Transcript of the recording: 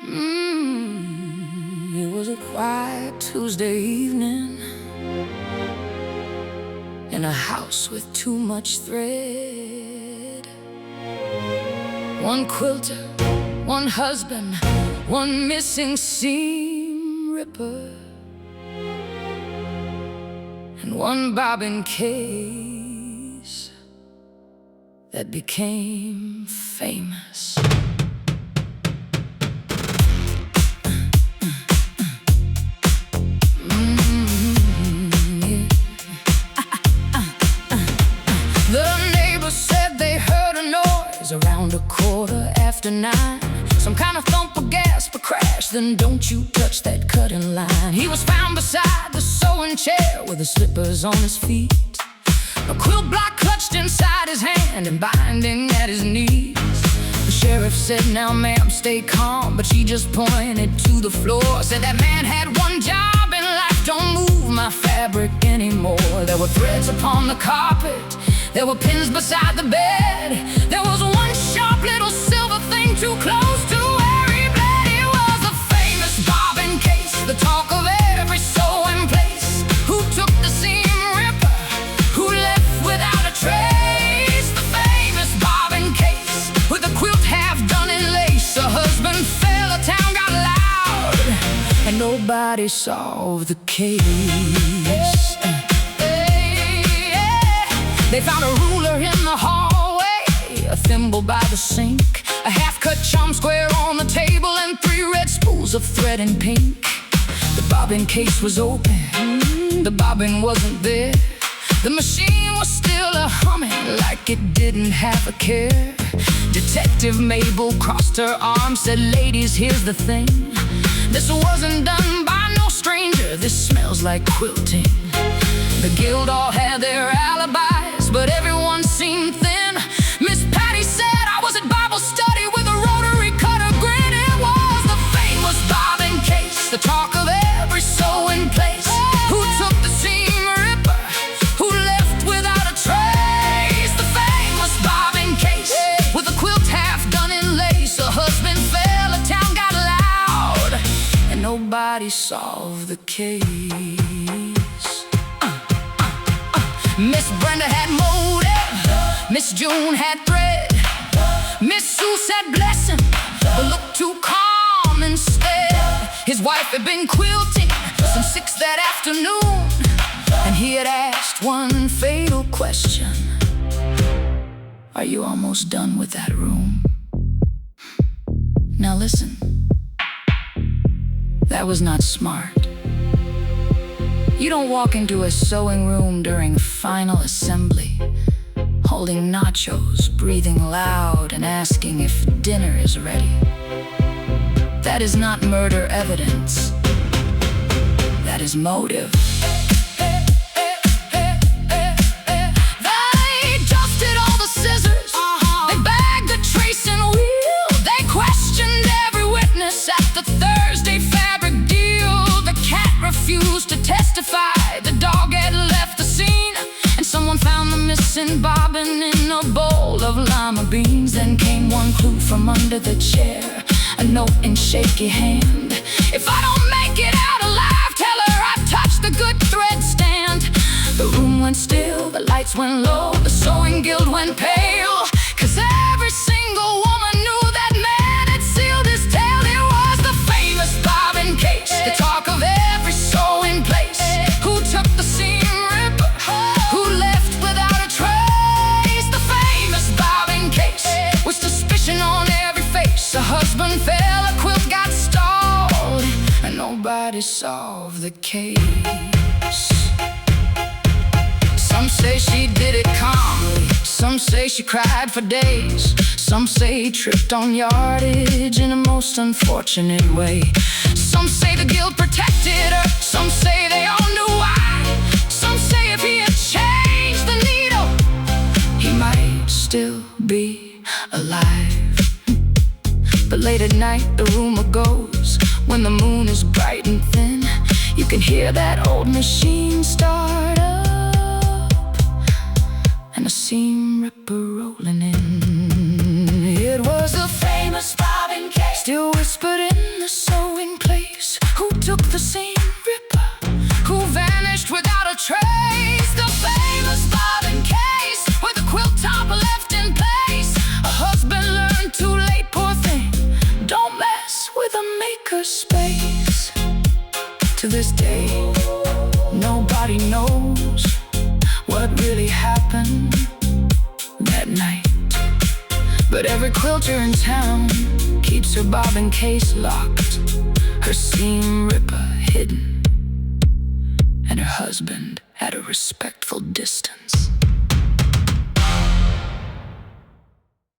It was a quiet Tuesday evening in a house with too much thread. One quilter, one husband, one missing seam ripper, and one bobbin case that became famous. Around 9:15, some kind of thump or gasp or crash. Then don't you touch that cutting line. He was found beside the sewing chair with the slippers on his feet, a quilt block clutched inside his hand and binding at his knees. The sheriff said, "Now ma'am, stay calm," but she just pointed to the floor. Said that man had one job in life: don't move my fabric anymore. There were threads upon the carpet, there were pins beside the bed, there was one sharp little silver thing too close to where he bled. It was the famous bobbin case, the talk of every sewing place. Who took the seam ripper? Who left without a trace? The famous bobbin case, with a quilt half done in lace. A husband fell, a town got loud, and nobody solved the case. They found a ruler in the hallway, a thimble by the sink, a half-cut charm square on the table, and 3 red spools of thread in pink. The bobbin case was open, the bobbin wasn't there. The machine was still a-humming like it didn't have a care. Detective Mabel crossed her arms, said, "Ladies, here's the thing. This wasn't done by no stranger. This smells like quilting." The guild all had their alibis, but everyone seemed thin. Miss Patty said, "I was at Bible study with a rotary cutter grin." It was the famous bobbin case, the talk of every sewing place. Who took the seam ripper? Who left without a trace? The famous bobbin case, with a quilt half done in lace. A husband fell, a town got loud, and nobody solved the case. Miss Brenda had motive, Miss June had thread, Miss Sue said blessing, but looked too calm instead. His wife had been quilting since 6 that afternoon, and he had asked one fatal question: "Are you almost done with that room?" Now listen, that was not smart. You don't walk into a sewing room during final assembly, holding nachos, breathing loud, and asking if dinner is ready. That is not murder evidence. That is motive. They dusted all the scissors, they bagged the tracing wheel, they questioned every witness at the Thursday fabric deal. The cat refused to testify, the dog had left the scene, and someone found the missing bobbin in a bowl of lima beans. Then came one clue from under the chair, a note in shaky hand: "If I don't make it out alive, tell her I touched the good thread stand." The room went still, the lights went low, the sewing guild went pale, 'cause every single woman knew that man had sealed his tale. It was the famous bobbin case, the talk of every sewing place. Who took the seam ripper? Who left without a trace? The famous bobbin case, with suspicion on every face. A husband fell, a quilt got stalled, and nobody solved the case. Some say she did it calmly, some say she cried for days, some say tripped on yardage in a most unfortunate way. Some say the guild protected her, some say they all knew why. Some say if he had changed the needle, he might still be alive. But late at night, the rumor goes, when the moon is bright and thin, you can hear that old machine start up, and a seam ripper rolling in. It was the famous bobbin case, still whispered in trace the famous bobbin case, with a quilt top left in place. A husband learned too late, poor thing, don't mess with a maker's space. To this day, nobody knows what really happened that night. But every quilter in town keeps her bobbin case locked, her seam ripper hidden, and her husband at a respectful distance.